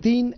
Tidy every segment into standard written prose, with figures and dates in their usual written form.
3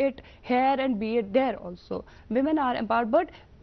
it here and be it there also, women are empowered, but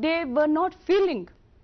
they were not feeling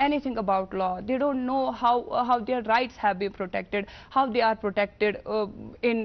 anything about law, they don't know how their rights have been protected, how they are protected in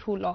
through law।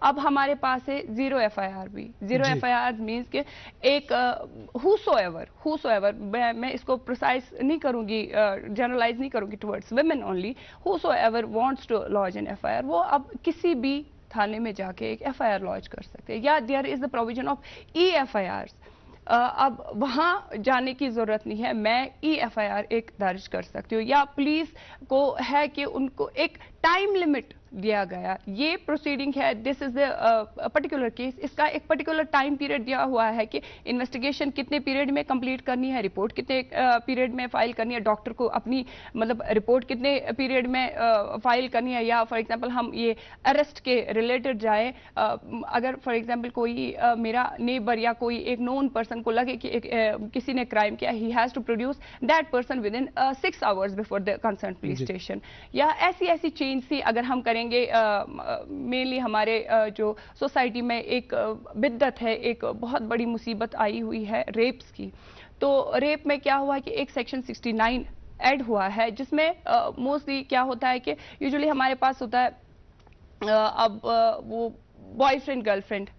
اب ہمارے پاس ہے 0 FIR بھی. 0 FIR means کہ ایک whosoever میں اس کو precise نہیں کروں گی, جنرلائز نہیں کروں گی towards women only, whosoever wants to lodge an FIR, وہ اب کسی بھی تھانے میں جا کے ایک FIR لانچ کر سکتے ہیں. یا there is the provision of EFIRs. اب وہاں جانے کی ضرورت نہیں ہے, میں EFIR ایک درج کر سکتی ہوں. یا پولیس کو ہے کہ ان کو ایک ٹائم لمٹ دیا گیا, یہ پروسیڈنگ ہے, دس از اے پرٹیکولر کیس, اس کا ایک پرٹیکولر ٹائم پیریڈ دیا ہوا ہے کہ انویسٹیگیشن کتنے پیریڈ میں کمپلیٹ کرنی ہے, رپورٹ کتنے پیریڈ میں فائل کرنی ہے, ڈاکٹر کو اپنی مطلب رپورٹ کتنے پیریڈ میں فائل کرنی ہے. یا فار ایگزامپل ہم یہ اریسٹ کے ریلیٹڈ جائیں, اگر فار ایگزامپل کوئی میرا نیبر یا کوئی ایک نون پرسن کو لگے کہ کسی نے کرائم کیا, he has to produce that person within 6 hours before the concern police station. یا ایسی چینج تھی اگر ہم کریں گے. مینلی ہمارے جو سوسائٹی میں ایک بدت ہے, ایک بہت بڑی مصیبت آئی ہوئی ہے ریپس کی. تو ریپ میں کیا ہوا کہ ایک سیکشن 69 ایڈ ہوا ہے, جس میں موسٹلی کیا ہوتا ہے کہ یوزلی ہمارے پاس ہوتا ہے اب وہ بوائے فرینڈ گرل فرینڈ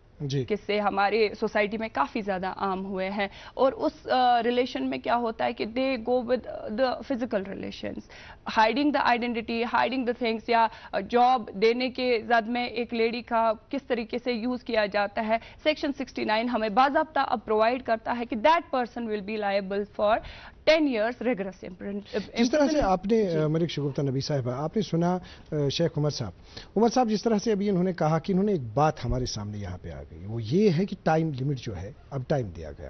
قصے ہمارے سوسائٹی میں کافی زیادہ عام ہوئے ہیں, اور اس ریلیشن میں کیا ہوتا ہے کہ they go with the physical relations, hiding the identity, hiding the things. یا جاب دینے کے زد میں ایک لیڈی کا کس طریقے سے یوز کیا جاتا ہے. سیکشن 69 ہمیں باضابطہ اب پرووائڈ کرتا ہے کہ that person will be liable for 10 years rigorous imprisonment. جس طرح سے آپ نے ملک شگفتہ نبی صاحبہ, آپ نے سنا شیخ عمر صاحب جس طرح سے ابھی انہوں نے کہا کہ انہوں نے ایک بات ہمارے سامنے یہاں پہ آ گئی, وہ یہ ہے کہ ٹائم لمٹ جو ہے اب ٹائم دیا گیا.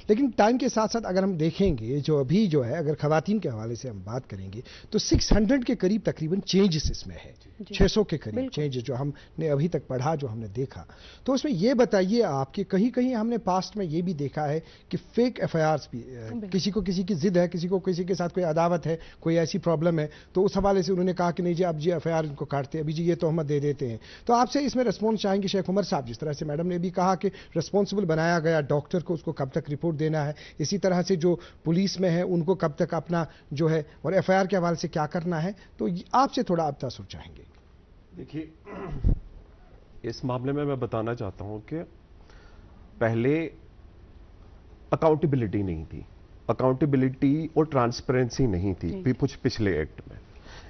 لیکن ٹائم کے ساتھ ساتھ اگر ہم دیکھیں گے جو ابھی جو ہے, اگر خواتین کے حوالے سے ہم بات کریں گے تو 600 کے قریب تقریباً چینجز اس میں ہے, 600 کے قریب چینجز جو ہم نے ابھی تک پڑھا, جو ہم نے دیکھا. تو اس میں یہ بتائیے آپ کہ کہیں کہیں ہم نے پاسٹ میں یہ بھی دیکھا ہے کہ فیک FIRs بھی, کسی کو کسی کی ضد ہے, کسی کو کسی کے ساتھ کوئی عداوت ہے, کوئی ایسی پرابلم ہے, تو اس حوالے سے انہوں نے کہا کہ نہیں جی اب جی FIR ان کو کاٹتے ہیں, ابھی جی یہ تہمت دے دیتے ہیں. تو آپ سے اس میں رسپانس چاہیں گے شیخ عمر صاحب, جس طرح سے میڈم نے بھی کہا کہ رسپانسبل بنایا گیا ڈاکٹر کو, اس کو کب تک رپورٹ دینا ہے, اسی طرح سے جو پولیس میں ہے ان کو کب تک اپنا جو ہے اور FIR کے حوالے سے کیا کرنا ہے, تو آپ سے تھوڑا آپ تاثر چاہیں گے. دیکھیے اس معاملے میں بتانا چاہتا ہوں کہ پہلے اکاؤنٹیبلٹی نہیں تھی, اکاؤنٹیبلٹی اور ٹرانسپیرنسی نہیں تھی کچھ پچھلے ایکٹ میں.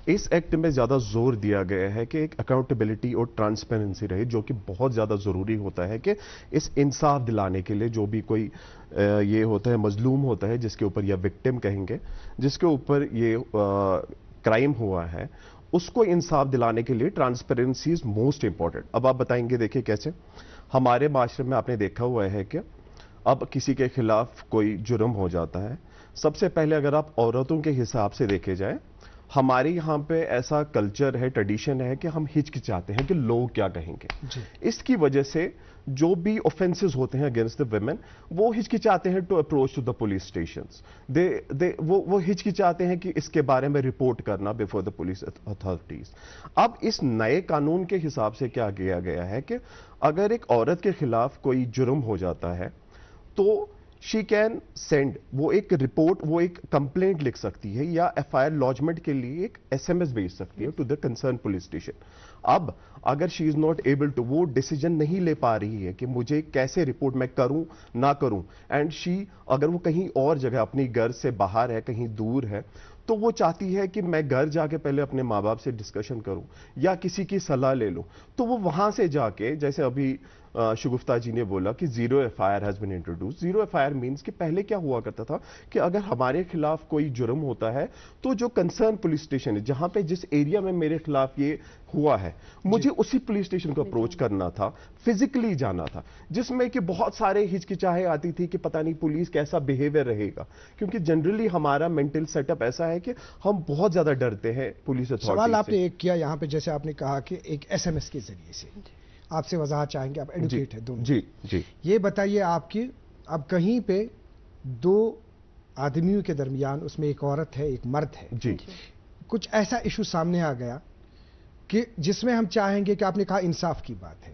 اس ایکٹ میں زیادہ زور دیا گیا ہے کہ ایک اکاؤنٹیبلٹی اور ٹرانسپیرنسی رہے, جو کہ بہت زیادہ ضروری ہوتا ہے کہ اس انصاف دلانے کے لیے جو بھی کوئی یہ ہوتا ہے مظلوم ہوتا ہے, جس کے اوپر یا وکٹم کہیں گے, جس کے اوپر یہ کرائم ہوا ہے, اس کو انصاف دلانے کے لیے ٹرانسپیرنسی از موسٹ امپورٹنٹ. اب آپ بتائیں گے, دیکھیں کیسے ہمارے معاشرے میں آپ نے دیکھا ہوا ہے کہ اب کسی کے خلاف کوئی جرم ہو جاتا ہے, سب سے پہلے اگر آپ عورتوں کے حساب سے دیکھے جائیں, ہمارے یہاں پہ ایسا کلچر ہے, ٹریڈیشن ہے کہ ہم ہچکچاتے ہیں کہ لوگ کیا کہیں گے. اس کی وجہ سے جو بھی اوفینسز ہوتے ہیں اگینسٹ دا ویمن, وہ ہچکچاتے ہیں to approach to the police stations. وہ ہچکچاتے ہیں کہ اس کے بارے میں رپورٹ کرنا بفور دا پولیس اتھارٹیز. اب اس نئے قانون کے حساب سے کیا کیا گیا ہے کہ اگر ایک عورت کے خلاف کوئی جرم ہو جاتا ہے تو شی کین سینڈ, وہ ایک رپورٹ, وہ ایک کمپلینٹ لکھ سکتی ہے یا FIR لانچمنٹ کے لیے ایک SMS بھیج سکتی ہے to the concern police station. اب اگر she is not able to, وہ ڈیسیجن نہیں لے پا رہی ہے کہ مجھے کیسے رپورٹ میں کروں نہ کروں, اینڈ شی اگر وہ کہیں اور جگہ اپنی گھر سے باہر ہے, کہیں دور ہے, تو وہ چاہتی ہے کہ میں گھر جا کے پہلے اپنے ماں باپ سے ڈسکشن کروں یا کسی کی صلاح لے لوں. تو وہ وہاں سے جا کے, جیسے ابھی شگفتہ جی نے بولا کہ 0 FIR has been introduced. 0 FIR means کہ پہلے کیا ہوا کرتا تھا کہ اگر ہمارے خلاف کوئی جرم ہوتا ہے تو جو کنسرن پولیس اسٹیشن ہے, جہاں پہ جس ایریا میں میرے خلاف یہ ہوا ہے, مجھے اسی پولیس اسٹیشن کو اپروچ کرنا تھا, فزیکلی جانا تھا, جس میں کہ بہت سارے ہچکچاہٹ آتی تھی کہ پتہ نہیں پولیس کیسا بیہیویئر رہے گا, کیونکہ جنرلی ہمارا مینٹل سیٹ اپ ایسا ہے کہ ہم بہت زیادہ ڈرتے ہیں پولیس اتھارٹی سے. سوال آپ نے ایک کیا یہاں پہ, جیسے آپ نے کہا کہ ایک SMS کے ذریعے سے, آپ سے وضاحت چاہیں گے, آپ ایڈوکیٹ ہیں دونوں. جی یہ بتائیے آپ کی, اب کہیں پہ 2 آدمیوں کے درمیان, اس میں ایک عورت ہے ایک مرد ہے, جی, کچھ ایسا ایشو سامنے آ گیا کہ جس میں ہم چاہیں گے کہ آپ نے کہا انصاف کی بات ہے,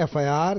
FIR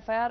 FIR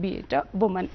be it a woman,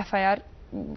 FIR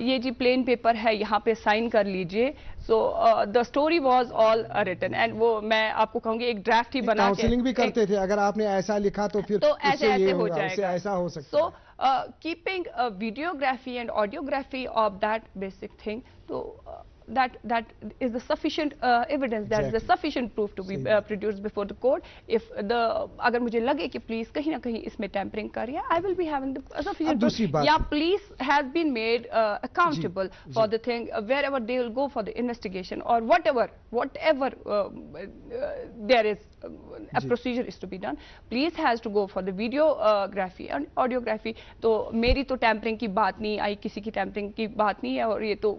یہ جی پلین پیپر ہے یہاں پہ سائن کر لیجئے. So the story was all written and وہ میں آپ کو کہوں گی ایک ڈرافٹ ہی بنا کے کاؤنسلنگ بھی کرتے تھے, اگر آپ نے ایسا لکھا تو پھر تو ایسے ہو جائے گا, ایسا ہو سکتا ہے. So keeping videography and audiography of that basic thing, so that is the sufficient evidence, that is the sufficient proof to be produced before the court. If the agar mujhe lage ki police kahin na kahin isme tampering kar rahi hai, I will be having the sufficient proof. Yeah, police has been made accountable for the thing wherever they will go for the investigation or whatever there is a procedure is to be done. Police has to go for the videography and audiography. تو میری تو tampering کی بات نہیں آئی, کسی کی tampering کی بات نہیں ہے, اور یہ تو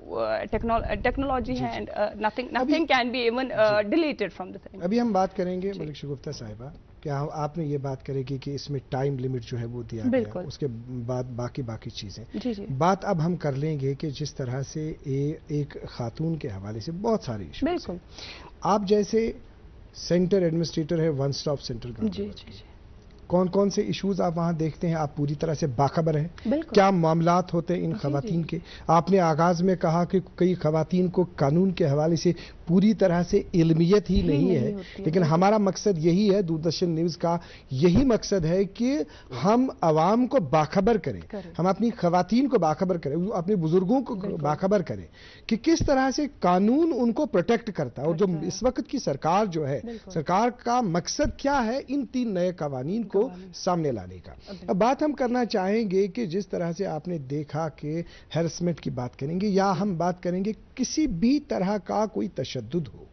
ٹیکنالوجی ہے and nothing can be even deleted from the thing. ابھی ہم بات کریں گے ملک شگفتہ صاحبہ, کیا آپ نے یہ بات کرے گی کہ اس میں ٹائم لیمٹ جو ہے وہ دیا گیا, اس کے بعد باقی چیزیں. بات اب ہم کر لیں گے کہ جس طرح سے ایک خاتون کے حوالے سے بہت ساری ایشوز, بالکل آپ جیسے سینٹر ایڈمنسٹریٹر ہے ون سٹاپ سینٹر کا, جی جی جی, کون سے ایشوز آپ وہاں دیکھتے ہیں, آپ پوری طرح سے باخبر ہیں, کیا معاملات ہوتے ہیں ان خواتین کے؟ آپ نے آغاز میں کہا کہ کئی خواتین کو قانون کے حوالے سے پوری طرح سے علمیت ہی نہیں ہے, لیکن ہمارا مقصد یہی ہے, دوردرشن نیوز کا یہی مقصد ہے کہ ہم عوام کو باخبر کریں, ہم اپنی خواتین کو باخبر کریں, اپنے بزرگوں کو باخبر کریں کہ کس طرح سے قانون ان کو پروٹیکٹ کرتا ہے, اور جو اس وقت کی سرکار جو ہے, سرکار کا مقصد کیا ہے ان 3 نئے قوانین کو سامنے لانے کا. اب بات ہم کرنا چاہیں گے کہ جس طرح سے آپ نے دیکھا کہ ہیرسمنٹ کی بات کریں گے, یا ہم بات کریں گے کسی بھی طرح کا کوئی تشدد ہو,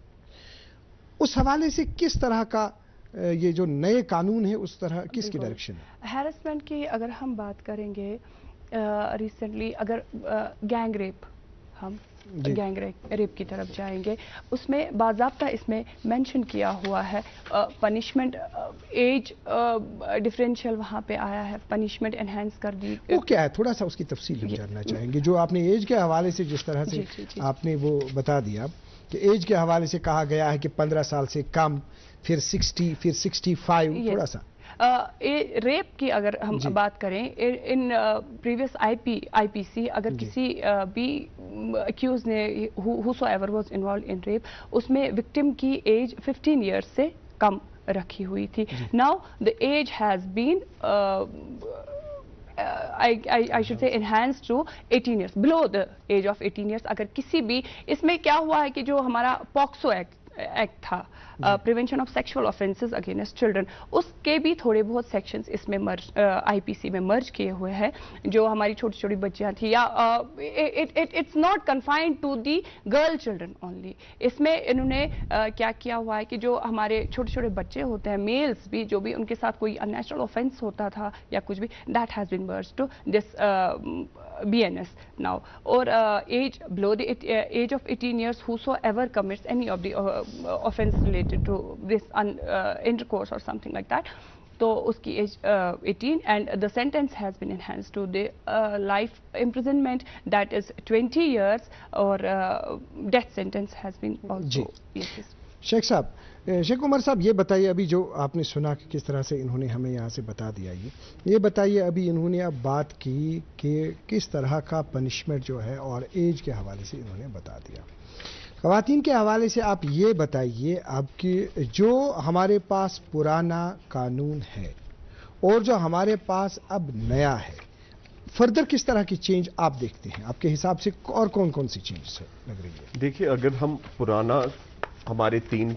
اس حوالے سے کس طرح کا یہ جو نئے قانون ہے اس طرح کس کی ڈائریکشن ہے؟ ہیرسمنٹ کی اگر ہم بات کریں گے, ریسنٹلی اگر گینگ ریپ, ہم گینگ ریپ کی طرف جائیں گے, اس میں باضابطہ اس میں مینشن کیا ہوا ہے پنشمنٹ, ایج ڈفرینشیل وہاں پہ آیا ہے, پنشمنٹ انہینس کر دی. وہ کیا ہے, تھوڑا سا اس کی تفصیل ہم جاننا چاہیں گے. جو آپ نے ایج کے حوالے سے جس طرح سے آپ نے وہ بتا دیا کہ ایج کے حوالے سے کہا گیا ہے کہ 15 سال سے کم, پھر 60, پھر 65, تھوڑا سا ریپ کی اگر ہم بات کریں, ان پریویس آئی پی سی اگر کسی بھی اکیوز نے whosoever was involved in rape, اس میں وکٹم کی ایج 15 ایئرس سے کم رکھی ہوئی تھی. Now the age has been I should say enhanced to 18 years, below the age of 18 years. اگر کسی بھی, اس میں کیا ہوا ہے کہ جو ہمارا پاکسو ایکٹ تھا, prevention of sexual offences against children, اس کے بھی تھوڑے بہت سیکشنز اس میں آئی پی سی میں مرج کیے ہوئے ہیں. جو ہماری چھوٹی چھوٹی بچیاں تھیں, یا it's not confined to the girl children only, اس میں انہوں نے کیا کیا ہوا ہے کہ جو ہمارے چھوٹے چھوٹے بچے ہوتے ہیں, میلز بھی, جو بھی ان کے ساتھ کوئی ان نیچرل آفینس ہوتا تھا یا کچھ بھی, that has been merged to this BNS now, or age below the age of 18 years, whosoever commits any of the offense related to this intercourse or something like that, تو اس کی age 18, and the sentence has been enhanced to the life imprisonment, that is 20 years, or death sentence has been also. شیخ صاحب, شیخ عمر صاحب, یہ بتائیے, ابھی جو آپ نے سنا کہ کس طرح سے انہوں نے ہمیں یہاں سے بتا دیا, یہ بتائیے ابھی انہوں نے اب بات کی کہ کس طرح کا پنشمنٹ جو ہے اور ایج کے حوالے سے انہوں نے بتا دیا. خواتین کے حوالے سے آپ یہ بتائیے اب کہ جو ہمارے پاس پرانا قانون ہے اور جو ہمارے پاس اب نیا ہے, فردر کس طرح کی چینج آپ دیکھتے ہیں, آپ کے حساب سے اور کون سی چینج لگ رہی ہے؟ دیکھیے, اگر ہم پرانا ہمارے 3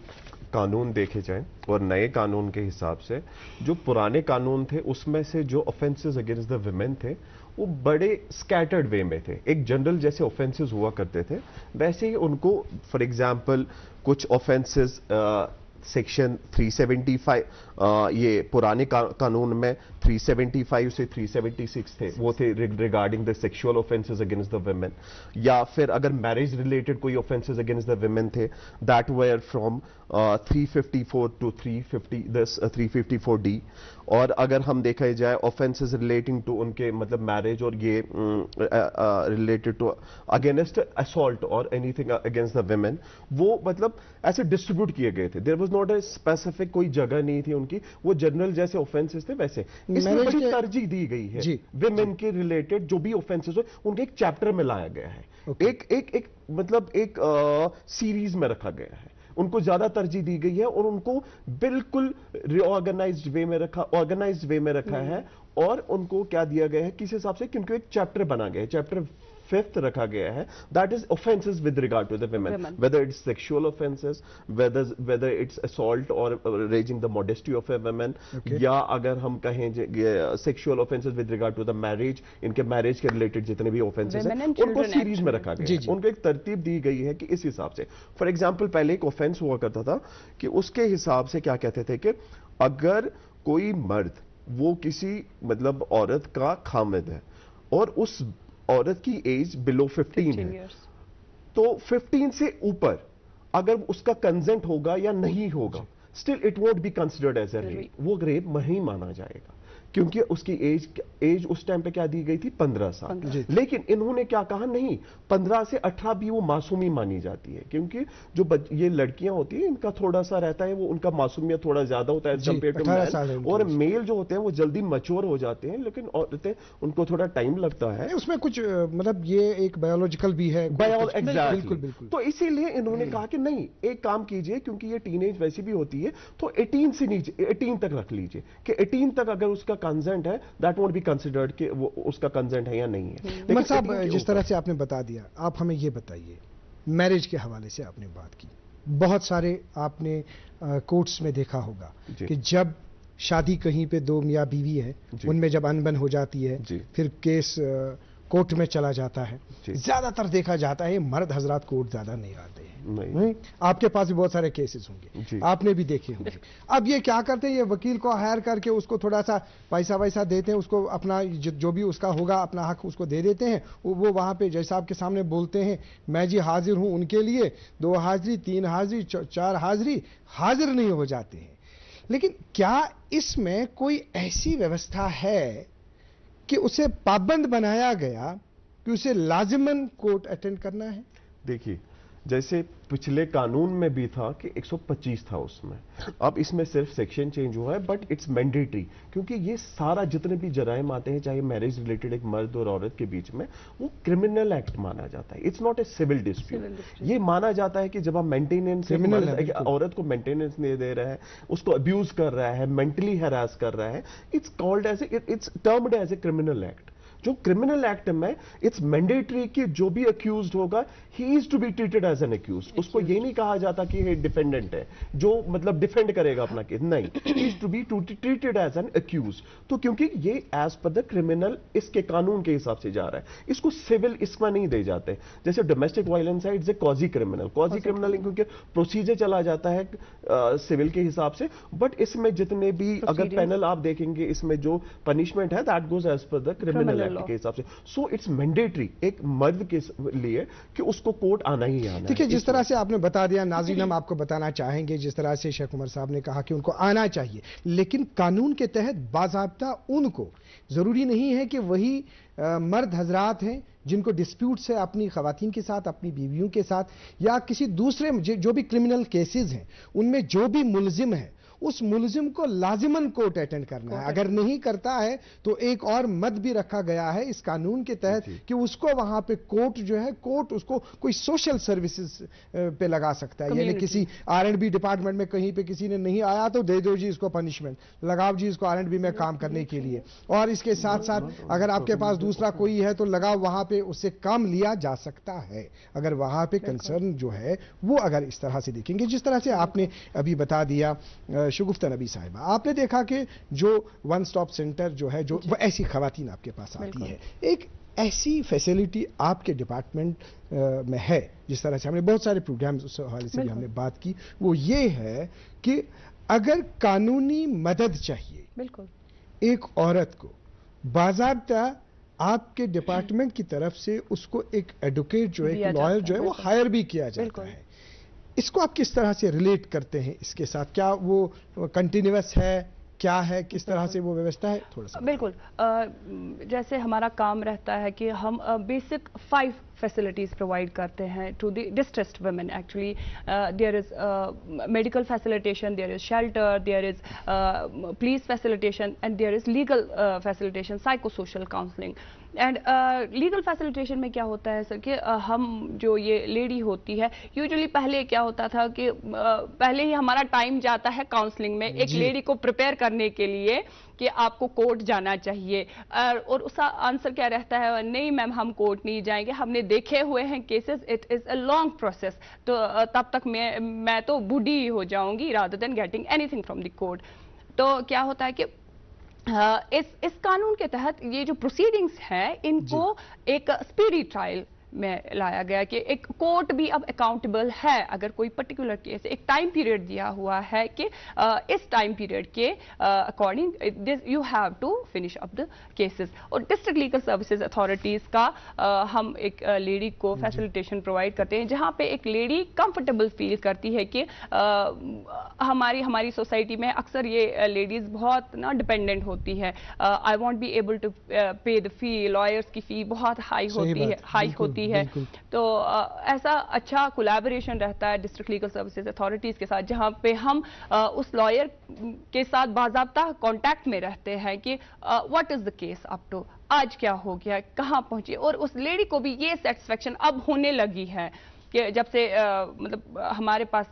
قانون دیکھے جائیں اور نئے قانون کے حساب سے, جو پرانے قانون تھے اس میں سے جو offenses against the women تھے وہ بڑے سکیٹرڈ وے میں تھے. ایک جنرل جیسے offenses ہوا کرتے تھے ویسے ہی ان کو, فار ایگزامپل کچھ offenses سیکشن 375 یہ پرانے قانون میں 375 سے 376 تھے, وہ تھے regarding the sexual offences against the women, یا پھر اگر میرج ریلیٹڈ کوئی آفینسز اگینسٹ دا ویمن تھے, that where from 354 to 354D. اور اگر ہم دیکھا جائے offenses relating to ان کے مطلب میرج اور یہ related to against assault or anything against the women, وہ مطلب ایسے ڈسٹریبیوٹ کیے گئے تھے. there was not a specific کوئی جگہ نہیں تھی ان کی, وہ جنرل جیسے offenses تھے ویسے. اس میں بڑی ترجیح دی گئی ہے women کے related جو بھی offenses ہوئے ان کے ایک چیپٹر میں لایا گیا ہے, ایک مطلب ایک سیریز میں رکھا گیا ہے. ان کو زیادہ ترجیح دی گئی ہے اور ان کو بالکل آرگنائزڈ وے میں رکھا ہے. اور ان کو کیا دیا گیا ہے کس حساب سے, کیونکہ ایک چیپٹر بنا گیا ہے, چیپٹر 5th رکھا گیا ہے, that is offenses with regard to the women, whether it's sexual offenses, whether it's assault or raising the modesty of a woman, یا اگر ہم کہیں sexual offenses with regard to the marriage, ان کے marriage کے related جتنے بھی offenses ہیں ان کو سیریز میں رکھا گیا ہے. ان کو ایک ترتیب دی گئی ہے کہ اس حساب سے. فار ایگزامپل پہلے ایک offense ہوا کرتا تھا کہ اس کے حساب سے کیا کہتے تھے کہ اگر کوئی مرد وہ کسی مطلب عورت کا خامد ہے اور اس عورت کی ایج بلو 15 ہے, تو 15 سے اوپر اگر اس کا کنسنٹ ہوگا یا نہیں ہوگا, still it won't be considered as a rape, وہ ریپ نہیں مانا جائے گا, کیونکہ اس کی ایج اس ٹائم پہ کیا دی گئی تھی 15 سال. لیکن انہوں نے کیا کہا, نہیں 15 سے 18 بھی وہ معصومی مانی جاتی ہے, کیونکہ جو یہ لڑکیاں ہوتی ہیں ان کا تھوڑا سا رہتا ہے, وہ ان کا معصومیت تھوڑا زیادہ ہوتا ہے کمپیئر ٹو مین, اور میل جو ہوتے ہیں وہ جلدی میچور ہو جاتے ہیں, لیکن عورتیں ان کو تھوڑا ٹائم لگتا ہے. اس میں کچھ مطلب یہ ایک بایولوجیکل بھی ہے. بالکل. تو اسی لیے انہوں نے کہا کہ نہیں, ایک کام کیجئے, کیونکہ یہ ٹین ایج ویسی بھی ہوتی ہے, تو 18 سے نیچے 18 تک رکھ لیجئے کہ 18 تک اگر اس کا کنسنٹ ہے دیٹ وونٹ بی کنسیڈرڈ کہ وہ اس کا کنسنٹ ہے یا نہیں ہے. عمر صاحب, جس طرح سے آپ نے بتا دیا, آپ ہمیں یہ بتائیے, میرج کے حوالے سے آپ نے بات کی, بہت سارے آپ نے کورٹس میں دیکھا ہوگا کہ جب شادی کہیں پہ دو میاں بیوی ہے, ان میں جب انبن ہو جاتی ہے, پھر کیس کورٹ میں چلا جاتا ہے, زیادہ تر دیکھا جاتا ہے مرد حضرات کورٹ زیادہ نہیں آتے ہیں. آپ کے پاس بھی بہت سارے کیسز ہوں گے, آپ نے بھی دیکھے ہوں گے. اب یہ کیا کرتے ہیں, یہ وکیل کو ہائر کر کے اس کو تھوڑا سا پیسہ ویسا دیتے ہیں, اس کو اپنا جو بھی اس کا ہوگا اپنا حق اس کو دے دیتے ہیں. وہ وہاں پہ جیسا آپ کے سامنے بولتے ہیں, میں جی حاضر ہوں ان کے لیے, 2 حاضری 3 حاضری 4 حاضری, حاضر نہیں ہو جاتے ہیں. لیکن کیا اس میں کوئی ایسی ویوستھا ہے کہ اسے پابند بنایا گیا کہ اسے لازماً کورٹ اٹینڈ کرنا ہے؟ دیکھیے, جیسے پچھلے قانون میں بھی تھا کہ 125 تھا اس میں, اب اس میں صرف سیکشن چینج ہوا ہے, بٹ اٹس مینڈیٹری, کیونکہ یہ سارا جتنے بھی جرائم آتے ہیں چاہے میرج ریلیٹڈ ایک مرد اور عورت کے بیچ میں, وہ کرمنل ایکٹ مانا جاتا ہے. It's not a civil dispute. یہ مانا جاتا ہے کہ جب آپ مینٹیننس, عورت کو مینٹیننس نہیں دے رہا ہے, اس کو ابیوز کر رہا ہے, مینٹلی ہراس کر رہا ہے, it's called as it's termed as a criminal act. جو کرمنل ایکٹ میں اٹس مینڈیٹری کہ جو بھی اکیوزڈ ہوگا he is to be treated as an accused. اس کو یہ نہیں کہا جاتا کہ یہ ڈیفینڈنٹ ہے جو مطلب ڈیفینڈ کرے گا اپنا کیس, نہیں, he is to be treated as an accused. تو کیونکہ یہ ایز پر دا کرمنل اس کے قانون کے حساب سے جا رہا ہے, اس کو سول اس میں نہیں دے جاتے. جیسے ڈومیسٹک وائلنس ہے, اٹس اے کازی کرمنل, کیونکہ پروسیجر چلا جاتا ہے سول کے حساب سے, بٹ اس میں جتنے بھی اگر پینل آپ دیکھیں گے اس میں جو پنشمنٹ ہے that goes as per the criminal act کے حساب سے. سو اٹس مینڈیٹری ایک مرد کے لیے کہ اس کو کورٹ آنا ہی آنا ہے. دیکھیے, جس طرح سے آپ نے بتا دیا, ناظرین ہم آپ کو بتانا چاہیں گے, جس طرح سے شیخ عمر صاحب نے کہا کہ ان کو آنا چاہیے, لیکن قانون کے تحت باضابطہ ان کو, ضروری نہیں ہے کہ وہی مرد حضرات ہیں جن کو ڈسپیوٹس ہے اپنی خواتین کے ساتھ, اپنی بیویوں کے ساتھ, یا کسی دوسرے جو بھی کرمنل کیسز ہیں ان میں جو بھی ملزم ہے اس ملزم کو لازماً کورٹ اٹینڈ کرنا ہے. اگر نہیں کرتا ہے تو ایک اور مد بھی رکھا گیا ہے اس قانون کے تحت کہ اس کو وہاں پہ کورٹ جو ہے, کورٹ اس کو کوئی سوشل سروسز پہ لگا سکتا ہے. یعنی کسی R&B ڈپارٹمنٹ میں کہیں پہ کسی نے نہیں آیا تو دے دو جی اس کو پنشمنٹ, لگاؤ جی اس کو R&B میں کام کرنے کے لیے, اور اس کے ساتھ ساتھ اگر آپ کے پاس دوسرا کوئی ہے تو لگاؤ وہاں پہ اس سے کام لیا جا سکتا ہے, اگر وہاں پہ کنسرن جو ہے وہ اگر اس طرح سے دیکھیں گے. جس طرح سے آپ نے ابھی بتا دیا شگفتہ نبی صاحبہ, آپ نے دیکھا کہ جو ون سٹاپ سینٹر جو ہے, جو وہ ایسی خواتین آپ کے پاس آتی ہے, ایک ایسی فیسلٹی آپ کے ڈپارٹمنٹ میں ہے, جس طرح سے ہم نے بہت سارے پروگرامز اس حوالے سے بھی ہم نے بات کی, وہ یہ ہے کہ اگر قانونی مدد چاہیے بالکل ایک عورت کو, باضابطہ آپ کے ڈپارٹمنٹ کی طرف سے اس کو ایک ایڈوکیٹ جو ہے, ایک لائر جو ہے وہ ہائر بھی کیا جاتا ہے. اس کو آپ کس طرح سے ریلیٹ کرتے ہیں اس کے ساتھ؟ کیا وہ کنٹینیوس ہے، کیا ہے، کس طرح سے وہ ویوستھا ہے؟ تھوڑا سا بالکل جیسے ہمارا کام رہتا ہے کہ ہم بیسک 5 facilities provide کرتے ہیں to the distressed women. Actually there is medical facilitation, there is shelter, there is police facilitation, and there is legal facilitation, psychosocial counseling. And legal facilitation میں کیا ہوتا ہے سر کہ ہم جو یہ لیڈی ہوتی ہے یوزلی پہلے کیا ہوتا تھا کہ پہلے ہی ہمارا ٹائم جاتا ہے کاؤنسلنگ میں ایک لیڈی کو پریپیئر کرنے کے لیے کہ آپ کو کورٹ جانا چاہیے، اور اس کا آنسر کیا رہتا ہے، نہیں میم ہم کورٹ نہیں جائیں گے، ہم نے دیکھے ہوئے ہیں cases, it is a long process, تو تب تک میں تو بوڑھی ہی ہو جاؤں گی rather than getting any thing from the court. تو کیا ہوتا ہے کہ اس قانون کے تحت یہ جو پروسیڈنگز ہیں ان کو ایک اسپیڈی ٹرائل میں لایا گیا کہ ایک کورٹ بھی اب اکاؤنٹیبل ہے. اگر کوئی پرٹیکولر کیس ایک ٹائم پیریڈ دیا ہوا ہے کہ اس ٹائم پیریڈ کے according you have to finish up the cases. اور ڈسٹرکٹ لیگل سروسز اتھارٹیز کا ہم ایک لیڈی کو فیسیلیٹیشن پرووائڈ کرتے ہیں جہاں پہ ایک لیڈی کمفرٹیبل فیل کرتی ہے کہ ہماری سوسائٹی میں اکثر یہ لیڈیز بہت نا ڈپینڈنٹ ہوتی ہے. I want be able to pay the fee, lawyers کی فی بہت ہائی ہوتی ہے تو ایسا اچھا کولیبوریشن رہتا ہے ڈسٹرکٹ لیگل سروسز اتھارٹیز کے ساتھ جہاں پہ ہم اس لائر کے ساتھ باضابطہ کانٹیکٹ میں رہتے ہیں کہ what is the case up to, آج کیا ہو گیا، کہاں پہنچی. اور اس لیڈی کو بھی یہ سیٹسفیکشن اب ہونے لگی ہے کہ جب سے مطلب ہمارے پاس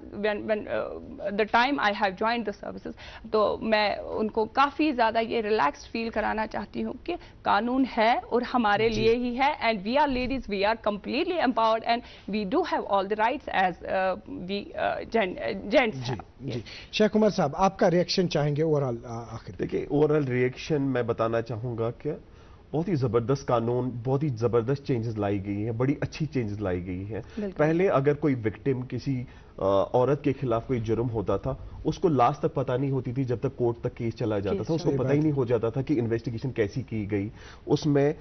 the time I have joined the services تو میں ان کو کافی زیادہ یہ ریلیکسڈ فیل کرانا چاہتی ہوں کہ قانون ہے اور ہمارے لیے ہی ہے، and we are ladies, we are completely empowered and we do have all the rights as the gents. Sheikh Omar صاحب آپ کا ریئیکشن چاہیں گے اوور آل آخر؟ دیکھیں اوور آل ریئیکشن میں بتانا چاہوں گا کہ بہت ہی زبردست قانون، بہت ہی زبردست چینجز لائی گئی ہیں، بڑی اچھی چینجز لائی گئی ہیں. پہلے اگر کوئی وکٹم کسی عورت کے خلاف کوئی جرم ہوتا تھا اس کو لاسٹ تک پتہ نہیں ہوتی تھی جب تک کورٹ تک کیس چلا جاتا تھا، اس کو پتہ ہی نہیں ہو جاتا تھا کہ انویسٹیگیشن کیسی کی گئی، اس میں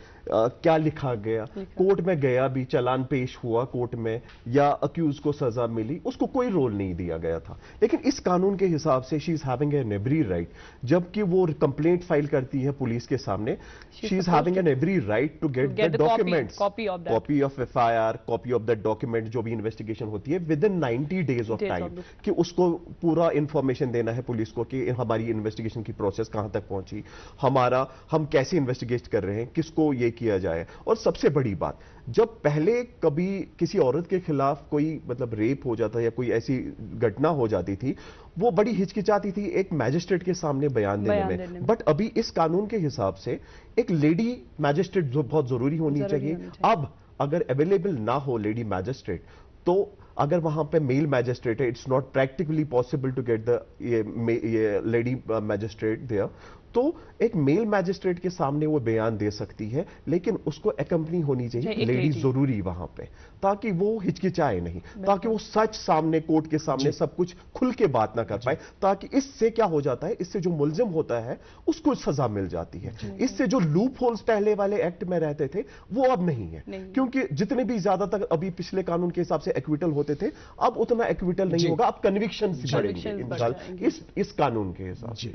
کیا لکھا گیا. کورٹ میں گیا بھی، چلان پیش ہوا کورٹ میں یا اکیوز کو سزا ملی، اس کو کوئی رول نہیں دیا گیا تھا. لیکن اس قانون کے حساب سے she is having an every right, جبکہ وہ کمپلینٹ فائل کرتی ہے پولیس کے سامنے، she is having an every right to get the documents, copy of F I R, copy of that document جو بھی انویسٹیگیشن ہوتی ہے within 90 days of time کہ اس کو پورا انفارمیشن دینا ہے پولیس کو کہ ہماری انویسٹیگیشن کی پروسیس کہاں تک پہنچی، ہم کیسے انویسٹیگیٹ کر رہے ہیں، کس کو یہ کیا جائے. اور سب سے بڑی بات، جب پہلے کبھی کسی عورت کے خلاف کوئی مطلب ریپ ہو جاتا یا کوئی ایسی گھٹنا ہو جاتی تھی وہ بڑی ہچکچاتی تھی ایک میجسٹریٹ کے سامنے بیان دینے میں. بٹ ابھی اس قانون کے حساب سے ایک لیڈی میجسٹریٹ بہت ضروری ہونی چاہیے. اب اگر اویلیبل نہ ہو لیڈی میجسٹریٹ تو اگر وہاں پہ میل میجسٹریٹ ہے، it's not practically possible to get the lady magistrate there, تو ایک میل میجسٹریٹ کے سامنے وہ بیان دے سکتی ہے، لیکن اس کو اکمپنی ہونی چاہیے لیڈی ضروری وہاں پہ، تاکہ وہ ہچکچائے نہیں، تاکہ وہ سچ سامنے کورٹ کے سامنے سب کچھ کھل کے بات نہ کر پائے. تاکہ اس سے کیا ہو جاتا ہے، اس سے جو ملزم ہوتا ہے اس کو سزا مل جاتی ہے. اس سے جو لوپ ہولز پہلے والے ایکٹ میں رہتے تھے وہ اب نہیں ہے، کیونکہ جتنے بھی زیادہ تر ابھی پچھلے قانون کے حساب سے ایکویٹل ہوتے تھے اب اتنا ایکویٹل نہیں ہوگا، اب کنوکشن بڑھیں گے انشاءاللہ اس قانون کے حساب سے.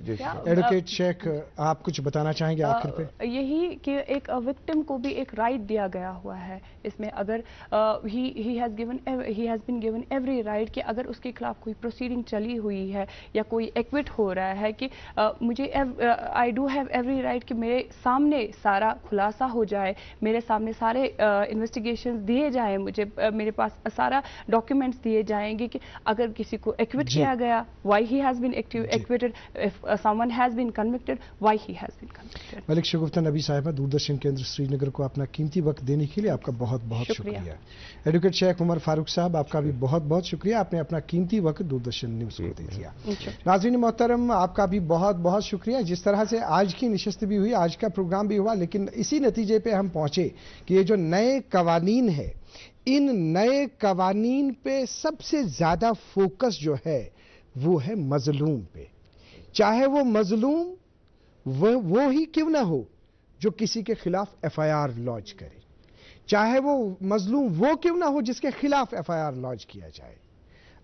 ایڈوکیٹ شیخ آپ کچھ بتانا چاہیں گے آخر پہ؟ یہی کہ ایک وکٹم کو بھی ایک رائٹ دیا گیا ہوا ہے اس میں، اگر he has been given every right کہ اگر اس کے خلاف کوئی پروسیڈنگ چلی ہوئی ہے یا کوئی ایکوٹ ہو رہا ہے کہ مجھے I do have every right کہ میرے سامنے سارا خلاصہ ہو جائے، میرے سامنے سارے انویسٹیگیشنز دیے جائیں، مجھے میرے پاس سارا ڈاکیومنٹس دیے جائیں گے کہ اگر کسی کو ایکوٹ کیا گیا why he has been acquitted, if someone has been convicted why he has been convicted. ملک شگفتہ نبی صاحبہ دوردرشن کیندر سری نگر کو اپنا قیمتی وقت دینے کے لیے آپ کا بہت بہت شکریہ. ایڈوکیٹ شیخ عمر فاروق صاحب آپ کا بھی بہت بہت شکریہ، آپ نے اپنا قیمتی وقت دوردرشن نیوز کو دے دیا. ناظرین محترم آپ کا بھی بہت بہت شکریہ. جس طرح سے آج کی نشست بھی ہوئی، آج کا پروگرام بھی ہوا، لیکن اسی نتیجے پہ ہم پہنچے کہ یہ جو نئے قوانین ہے ان نئے قوانین پہ سب سے زیادہ فوکس جو ہے وہ ہے مظلوم پہ، چاہے وہ مظلوم وہ ہی کیوں نہ ہو جو کسی کے خلاف ایف آئی آر لانچ کرے، چاہے وہ مظلوم وہ کیوں نہ ہو جس کے خلاف ایف آئی آر لانچ کیا جائے.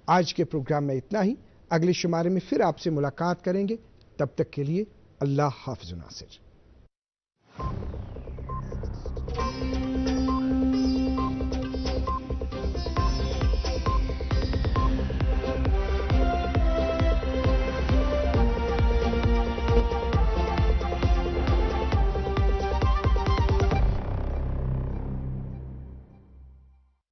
آج کے پروگرام میں اتنا ہی. اگلے شمارے میں پھر آپ سے ملاقات کریں گے. تب تک کے لیے اللہ حافظ و ناصر.